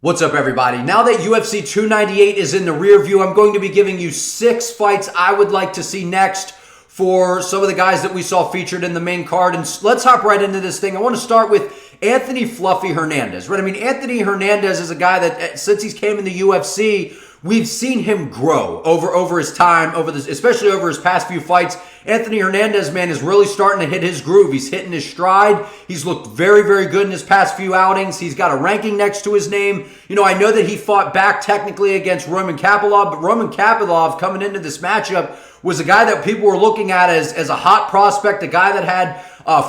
What's up, everybody? Now that UFC 298 is in the rear view, I'm going to be giving you 6 fights I would like to see next for some of the guys that we saw featured in the main card. And let's hop right into this thing. I want to start with Anthony Fluffy Hernandez, right? I mean, Anthony Hernandez is a guy that since he's came in the UFC, we've seen him grow over his time, especially over his past few fights. Anthony Hernandez, man, is really starting to hit his groove. He's hitting his stride. He's looked very, very good in his past few outings. He's got a ranking next to his name. You know, I know that he fought back technically against Roman Kapilov, but Roman Kapilov coming into this matchup was a guy that people were looking at as a hot prospect, a guy that had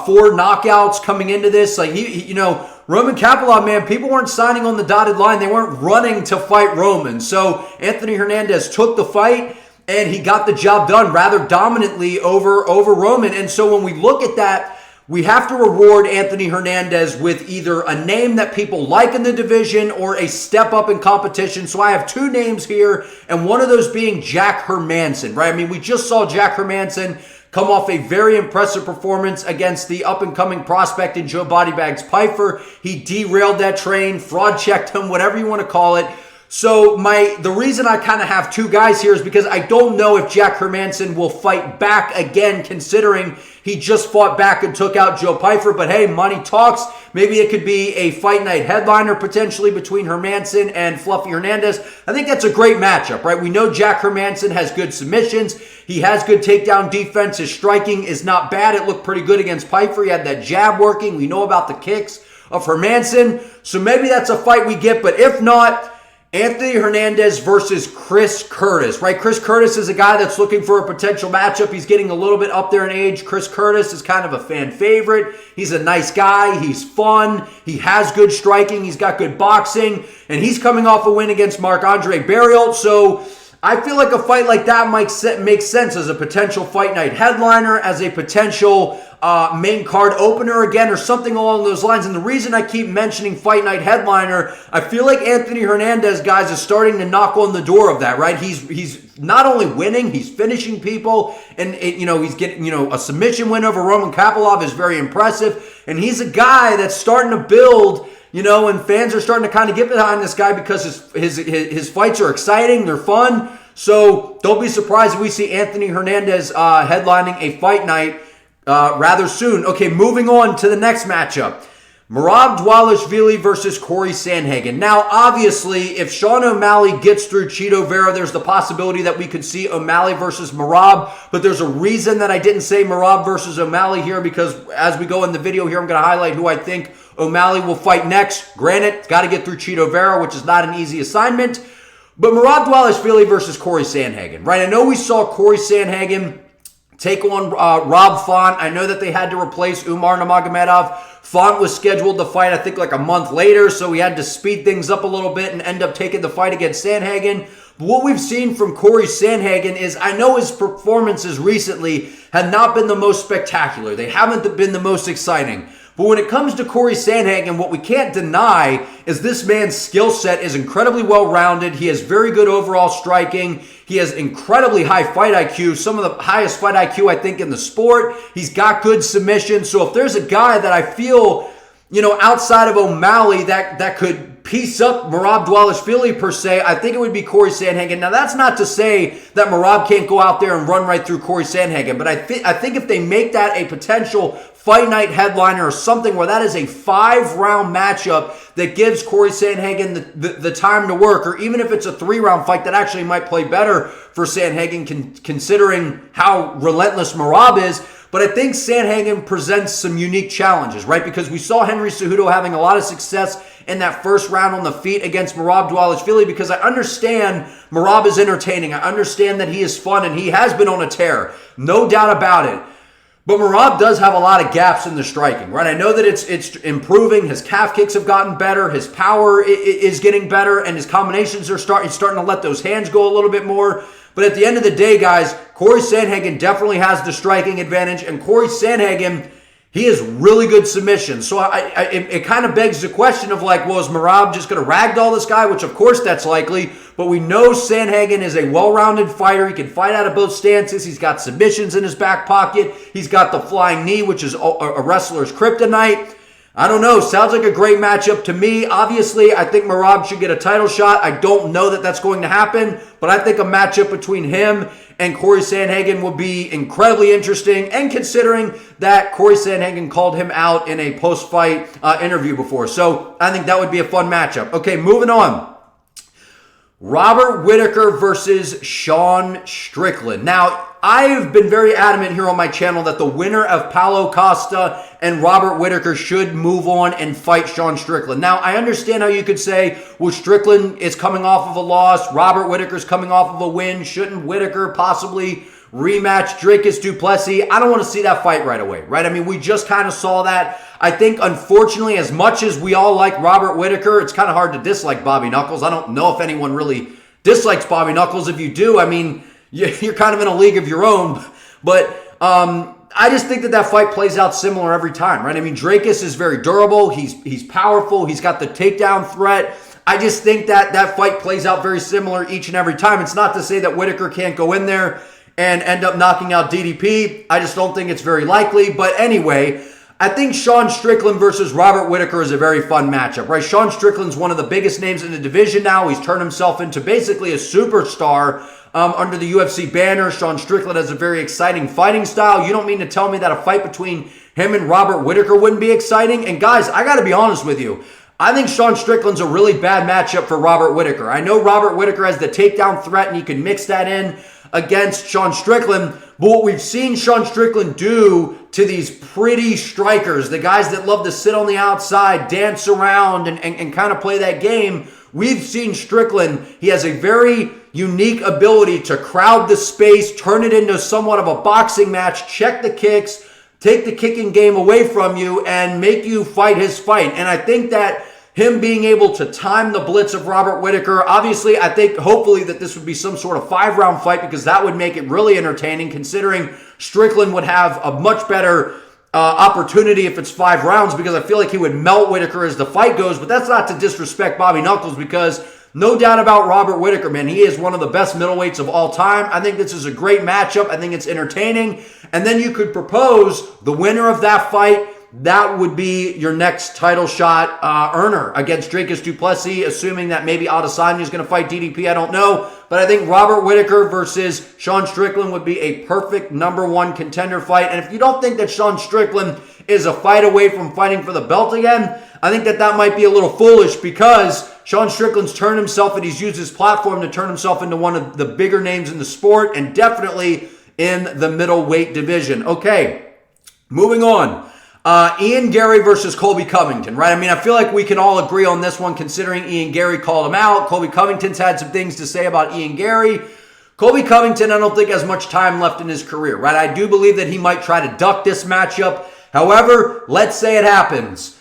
4 knockouts coming into this. Like, Roman Kapilov, man, people weren't signing on the dotted line. They weren't running to fight Roman. So Anthony Hernandez took the fight, and he got the job done rather dominantly over Roman. And so when we look at that, we have to reward Anthony Hernandez with either a name that people like in the division or a step up in competition. So I have 2 names here, and one of those being Jack Hermanson, right? I mean, we just saw Jack Hermanson come off a very impressive performance against the up-and-coming prospect in Joe Bodybags Pyfer. He derailed that train, fraud-checked him, whatever you want to call it. So the reason I kind of have 2 guys here is because I don't know if Jack Hermanson will fight back again, considering he just fought back and took out Joe Pyfer. But hey, money talks. Maybe it could be a fight night headliner potentially between Hermanson and Fluffy Hernandez. I think that's a great matchup, right? We know Jack Hermanson has good submissions. He has good takedown defense. His striking is not bad. It looked pretty good against Pyfer. He had that jab working. We know about the kicks of Hermanson. So maybe that's a fight we get. But if not, Anthony Hernandez versus Chris Curtis, right? Chris Curtis is a guy that's looking for a potential matchup. He's getting a little bit up there in age. Chris Curtis is kind of a fan favorite. He's a nice guy. He's fun. He has good striking. He's got good boxing. And he's coming off a win against Marc-Andre Barriault. So I feel like a fight like that might make sense as a potential fight night headliner, as a potential main card opener again, or something along those lines. And the reason I keep mentioning fight night headliner, I feel like Anthony Hernandez, guys, is starting to knock on the door of that, right? He's not only winning, he's finishing people, and he's getting a submission win over Roman Kapilov is very impressive, and he's a guy that's starting to build. And fans are starting to kind of get behind this guy because his fights are exciting, they're fun. So don't be surprised if we see Anthony Hernandez headlining a fight night rather soon. Okay, moving on to the next matchup. Merab Dvalishvili versus Cory Sandhagen. Now, obviously, if Sean O'Malley gets through Chito Vera, there's the possibility that we could see O'Malley versus Merab. But there's a reason that I didn't say Merab versus O'Malley here, because as we go in the video here, I'm going to highlight who I think O'Malley will fight next. Granted, got to get through Chito Vera, which is not an easy assignment. But Merab Dvalishvili versus Cory Sandhagen, right? I know we saw Cory Sandhagen take on Rob Font. I know that they had to replace Umar Nurmagomedov. Font was scheduled to fight, I think, like a month later, so we had to speed things up a little bit and end up taking the fight against Sandhagen. But what we've seen from Cory Sandhagen is, I know his performances recently have not been the most spectacular. They haven't been the most exciting. But when it comes to Cory Sandhagen, what we can't deny is this man's skill set is incredibly well-rounded. He has very good overall striking. He has incredibly high fight IQ, some of the highest fight IQ, I think, in the sport. He's got good submissions. So if there's a guy that I feel, outside of O'Malley that could piece up Merab Dvalishvili per se, I think it would be Cory Sandhagen. Now, that's not to say that Merab can't go out there and run right through Cory Sandhagen, but I think if they make that a potential fight night headliner or something where that is a 5-round matchup that gives Cory Sandhagen the time to work, or even if it's a 3-round fight that actually might play better for Sandhagen considering how relentless Merab is. But I think Sandhagen presents some unique challenges, right? Because we saw Henry Cejudo having a lot of success in that first round on the feet against Merab Dvalishvili, because I understand Merab is entertaining. I understand that he is fun, and he has been on a tear. No doubt about it. But Merab does have a lot of gaps in the striking, right? I know that it's improving. His calf kicks have gotten better. His power is getting better, and his combinations are starting to let those hands go a little bit more. But at the end of the day, guys, Cory Sandhagen definitely has the striking advantage, and Cory Sandhagen, he has really good submissions. So it kind of begs the question of, like, well, is Merab just going to ragdoll this guy? Which, of course, that's likely. But we know Sandhagen is a well-rounded fighter. He can fight out of both stances. He's got submissions in his back pocket. He's got the flying knee, which is a wrestler's kryptonite. I don't know. Sounds like a great matchup to me. Obviously, I think Merab should get a title shot. I don't know that that's going to happen, but I think a matchup between him and Cory Sandhagen will be incredibly interesting, and considering that Cory Sandhagen called him out in a post-fight interview before. So I think that would be a fun matchup. Okay, moving on. Robert Whittaker versus Sean Strickland. Now, I've been very adamant here on my channel that the winner of Paulo Costa and Robert Whittaker should move on and fight Sean Strickland. Now, I understand how you could say, well, Strickland is coming off of a loss, Robert Whittaker's coming off of a win. Shouldn't Whittaker possibly rematch Dricus du Plessis? I don't want to see that fight right away, right? I mean, we just kind of saw that. I think, unfortunately, as much as we all like Robert Whittaker, it's kind of hard to dislike Bobby Knuckles. I don't know if anyone really dislikes Bobby Knuckles. If you do, I mean, you're kind of in a league of your own. But I just think that fight plays out similar every time, right? I mean, Dricus is very durable. He's powerful. He's got the takedown threat. I just think that fight plays out very similar each and every time. It's not to say that Whittaker can't go in there and end up knocking out DDP. I just don't think it's very likely. But anyway, I think Sean Strickland versus Robert Whittaker is a very fun matchup, right? Sean Strickland's one of the biggest names in the division now. He's turned himself into basically a superstar under the UFC banner. Sean Strickland has a very exciting fighting style. You don't mean to tell me that a fight between him and Robert Whittaker wouldn't be exciting? And guys, I got to be honest with you. I think Sean Strickland's a really bad matchup for Robert Whittaker. I know Robert Whittaker has the takedown threat, and you can mix that in against Sean Strickland. But what we've seen Sean Strickland do to these pretty strikers, the guys that love to sit on the outside, dance around, and kind of play that game, we've seen Strickland. He has a very unique ability to crowd the space, turn it into somewhat of a boxing match, check the kicks, take the kicking game away from you, and make you fight his fight. And I think that him being able to time the blitz of Robert Whittaker, obviously, I think hopefully that this would be some sort of 5-round fight, because that would make it really entertaining, considering Strickland would have a much better opportunity if it's 5 rounds, because I feel like he would melt Whittaker as the fight goes. But that's not to disrespect Bobby Knuckles, because no doubt about Robert Whittaker, man, he is one of the best middleweights of all time. I think this is a great matchup. I think it's entertaining. And then you could propose the winner of that fight. That would be your next title shot earner against Dricus du Plessis, assuming that maybe Adesanya is going to fight DDP. I don't know. But I think Robert Whittaker versus Sean Strickland would be a perfect #1 contender fight. And if you don't think that Sean Strickland is a fight away from fighting for the belt again, I think that might be a little foolish, because Sean Strickland's turned himself, and he's used his platform to turn himself into one of the bigger names in the sport, and definitely in the middleweight division. Okay, moving on. Ian Garry versus Colby Covington, right? I mean, I feel like we can all agree on this one, considering Ian Garry called him out. Colby Covington's had some things to say about Ian Garry. Colby Covington, I don't think has much time left in his career, right? I do believe that he might try to duck this matchup. However, let's say it happens.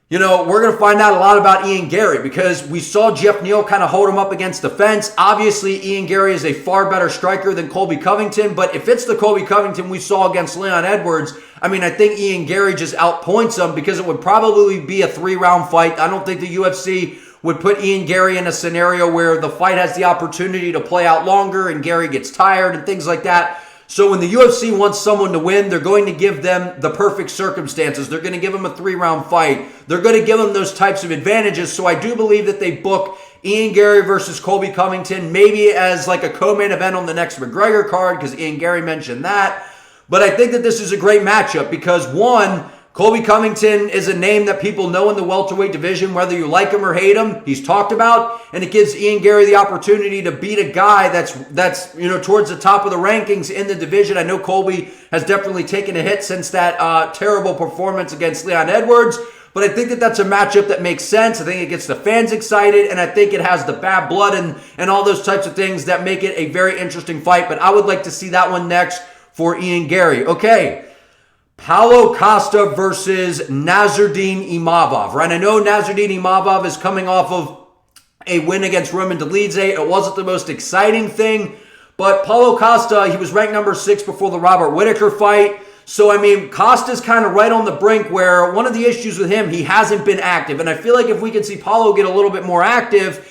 You know, we're going to find out a lot about Ian Garry, because we saw Jeff Neal kind of hold him up against the fence. Obviously, Ian Garry is a far better striker than Colby Covington, but if it's the Colby Covington we saw against Leon Edwards, I mean, I think Ian Garry just outpoints him, because it would probably be a 3-round fight. I don't think the UFC would put Ian Garry in a scenario where the fight has the opportunity to play out longer and Garry gets tired and things like that. So when the UFC wants someone to win, they're going to give them the perfect circumstances. They're going to give them a 3-round fight. They're going to give them those types of advantages. So I do believe that they book Ian Garry versus Colby Covington, maybe as like a co-main event on the next McGregor card, because Ian Garry mentioned that. But I think that this is a great matchup, because one, Colby Covington is a name that people know in the welterweight division, whether you like him or hate him. He's talked about, and it gives Ian Garry the opportunity to beat a guy that's towards the top of the rankings in the division. I know Colby has definitely taken a hit since that terrible performance against Leon Edwards, but I think that that's a matchup that makes sense. I think it gets the fans excited, and I think it has the bad blood and all those types of things that make it a very interesting fight. But I would like to see that one next for Ian Garry. Okay. Paulo Costa versus Nazareimov Imavov, right? I know Nazareimov Imavov is coming off of a win against Roman Dolidze. It wasn't the most exciting thing, but Paulo Costa, he was ranked #6 before the Robert Whittaker fight. So, I mean, Costa's kind of right on the brink, where one of the issues with him, he hasn't been active. And I feel like if we can see Paulo get a little bit more active,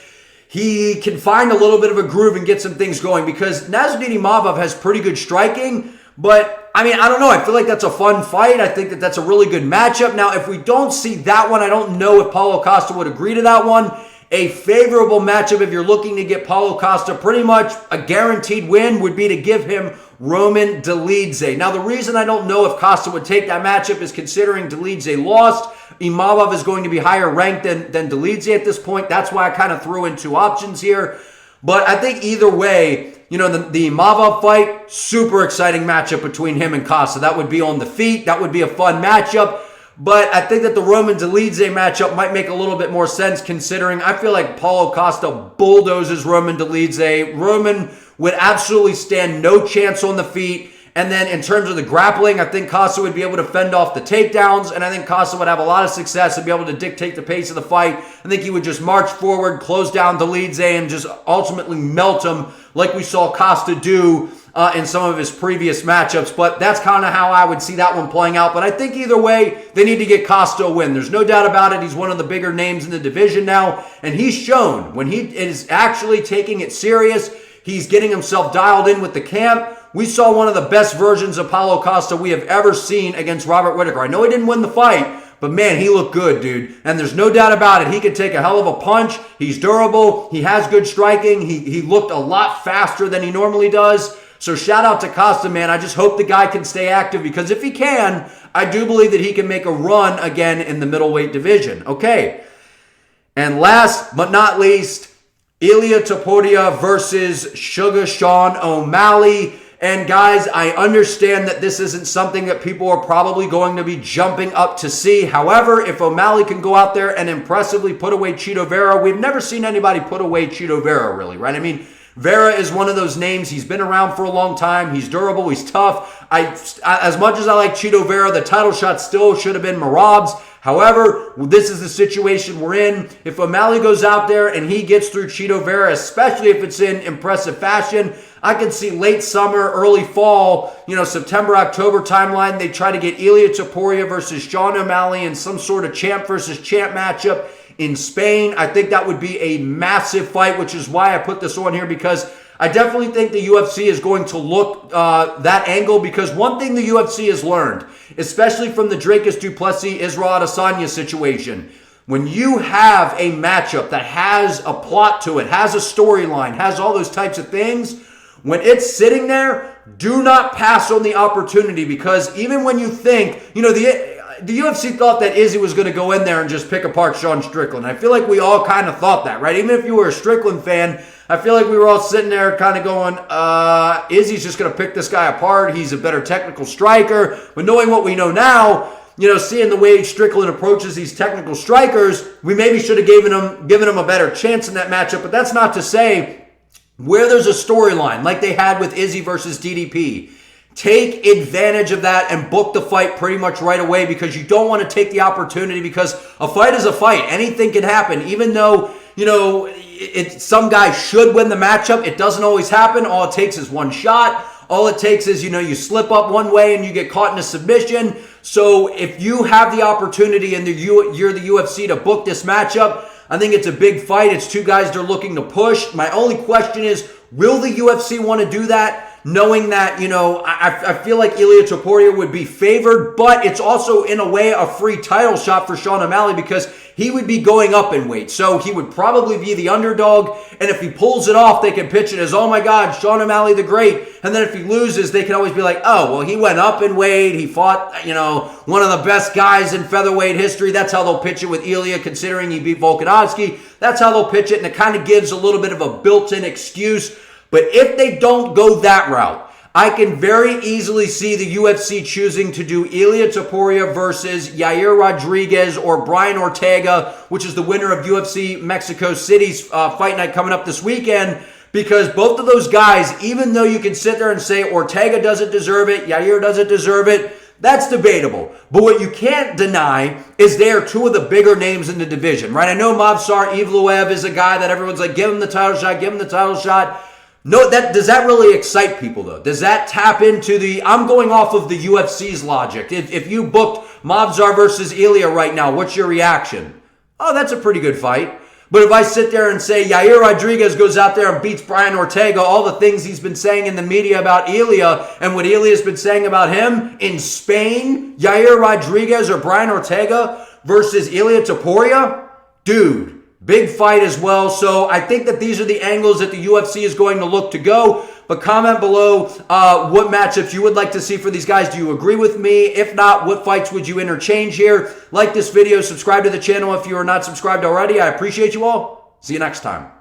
he can find a little bit of a groove and get some things going, because Nazareimov Imavov has pretty good striking, but I mean, I don't know. I feel like that's a fun fight. I think that that's a really good matchup. Now, if we don't see that one, I don't know if Paulo Costa would agree to that one. A favorable matchup, if you're looking to get Paulo Costa pretty much a guaranteed win, would be to give him Roman Dolidze. Now, the reason I don't know if Costa would take that matchup is considering Dolidze lost. Imavov is going to be higher ranked than Dolidze at this point. That's why I kind of threw in two options here. But I think either way, you know, the Imavov fight, super exciting matchup between him and Costa. That would be on the feet. That would be a fun matchup. But I think that the Roman Dolidze matchup might make a little bit more sense considering I feel like Paulo Costa bulldozes Roman Dolidze. Roman would absolutely stand no chance on the feet. And then in terms of the grappling, I think Costa would be able to fend off the takedowns. And I think Costa would have a lot of success and be able to dictate the pace of the fight. I think he would just march forward, close down Dolidze, and just ultimately melt him like we saw Costa do in some of his previous matchups. But that's kind of how I would see that one playing out. But I think either way, they need to get Costa a win. There's no doubt about it. He's one of the bigger names in the division now. And he's shown when he is actually taking it serious, he's getting himself dialed in with the camp. We saw one of the best versions of Paulo Costa we have ever seen against Robert Whittaker. I know he didn't win the fight, but man, he looked good, dude. And there's no doubt about it. He could take a hell of a punch. He's durable. He has good striking. He looked a lot faster than he normally does. So shout out to Costa, man. I just hope the guy can stay active because if he can, I do believe that he can make a run again in the middleweight division. Okay. And last but not least, Ilia Topuria versus Sugar Sean O'Malley. And guys, I understand that this isn't something that people are probably going to be jumping up to see. However, if O'Malley can go out there and impressively put away Chito Vera, we've never seen anybody put away Chito Vera, really, right? I mean, Vera is one of those names. He's been around for a long time. He's durable. He's tough. As much as I like Chito Vera, the title shot still should have been Merab's. However, this is the situation we're in. If O'Malley goes out there and he gets through Chito Vera, especially if it's in impressive fashion, I can see late summer, early fall, September, October timeline, they try to get Ilia Topuria versus Sean O'Malley in some sort of champ versus champ matchup in Spain. I think that would be a massive fight, which is why I put this on here because I definitely think the UFC is going to look that angle because one thing the UFC has learned, especially from the Dricus du Plessis-Israel Adesanya situation, when you have a matchup that has a plot to it, has a storyline, has all those types of things, when it's sitting there, do not pass on the opportunity because even when you think, the UFC thought that Izzy was going to go in there and just pick apart Sean Strickland. I feel like we all kind of thought that, right? Even if you were a Strickland fan, I feel like we were all sitting there kind of going, Izzy's just going to pick this guy apart. He's a better technical striker. But knowing what we know now, seeing the way Strickland approaches these technical strikers, we maybe should have given him a better chance in that matchup. But that's not to say where there's a storyline like they had with Izzy versus DDP. Take advantage of that and book the fight pretty much right away because you don't want to take the opportunity because a fight is a fight. Anything can happen. Even though, some guy should win the matchup, it doesn't always happen. All it takes is one shot. All it takes is, you slip up one way and you get caught in a submission. So if you have the opportunity and you're the UFC to book this matchup, I think it's a big fight. It's two guys they're looking to push. My only question is, will the UFC want to do that? Knowing that, I feel like Ilia Topuria would be favored, but it's also in a way a free title shot for Sean O'Malley because he would be going up in weight. So he would probably be the underdog. And if he pulls it off, they can pitch it as, oh my God, Sean O'Malley the Great. And then if he loses, they can always be like, oh, well, he went up in weight. He fought, one of the best guys in featherweight history. That's how they'll pitch it with Ilia, considering he beat Volkanovski. That's how they'll pitch it. And it kind of gives a little bit of a built-in excuse. But if they don't go that route, I can very easily see the UFC choosing to do Ilia Topuria versus Yair Rodriguez or Brian Ortega, which is the winner of UFC Mexico City's fight night coming up this weekend, because both of those guys, even though you can sit there and say Ortega doesn't deserve it, Yair doesn't deserve it, that's debatable. But what you can't deny is they are two of the bigger names in the division, right? I know Movsar Evloev is a guy that everyone's like, give him the title shot, give him the title shot. No, does that really excite people, though? Does that tap into I'm going off of the UFC's logic. If you booked Movsar versus Ilia right now, what's your reaction? Oh, that's a pretty good fight. But if I sit there and say Yair Rodriguez goes out there and beats Brian Ortega, all the things he's been saying in the media about Ilia and what Ilia's been saying about him in Spain, Yair Rodriguez or Brian Ortega versus Ilia Topuria, dude, big fight as well. So I think that these are the angles that the UFC is going to look to go. But comment below what matchups you would like to see for these guys. Do you agree with me? If not, what fights would you interchange here? Like this video, subscribe to the channel if you are not subscribed already. I appreciate you all. See you next time.